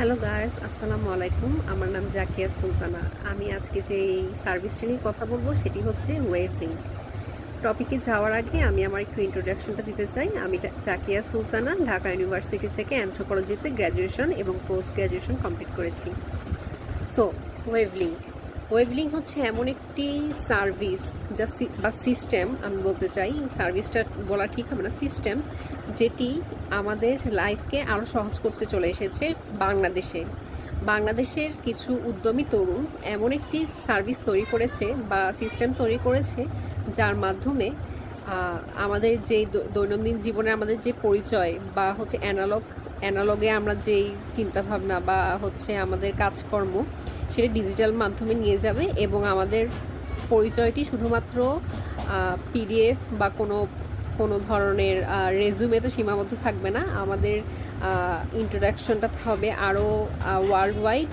Hello guys, আসসালামু আলাইকুম। আমার নাম জাকিয়া সুলতানা। আমি আজকে যে সার্ভিসটা নিয়ে কথা বলবো সেটি হচ্ছে ওয়েভলিং। টপিকে যাওয়ার আগে আমি আমার একটু ইন্ট্রোডাকশনটা দিতে চাই। আমি জাকিয়া সুলতানা ঢাকা ইউনিভার্সিটি থেকে অ্যানথ্রোপোলজিতে গ্র্যাজুয়েশন এবং পোস্ট গ্র্যাজুয়েশন কমপ্লিট করেছি। সো ওয়েভলিং ওয়েভলিং হচ্ছে এমন একটি সার্ভিস বা সিস্টেম, আমি বলতে চাই সার্ভিসটা বলা ঠিক হবে না, সিস্টেম, যেটি আমাদের লাইফকে আরও সহজ করতে চলে এসেছে বাংলাদেশের কিছু উদ্যমী তরুণ এমন একটি সার্ভিস তৈরি করেছে বা সিস্টেম তৈরি করেছে যার মাধ্যমে আমাদের যে দৈনন্দিন জীবনে আমাদের যে পরিচয় বা হচ্ছে অ্যানালগে আমরা যেই চিন্তাভাবনা বা হচ্ছে আমাদের কাজকর্ম সেটা ডিজিটাল মাধ্যমে নিয়ে যাবে এবং আমাদের পরিচয়টি শুধুমাত্র পিডিএফ বা কোনো ধরনের রেজুমেতে সীমাবদ্ধ থাকবে না। আমাদের ইন্ট্রোডাকশনটা হবে আরও ওয়ার্ল্ড ওয়াইড।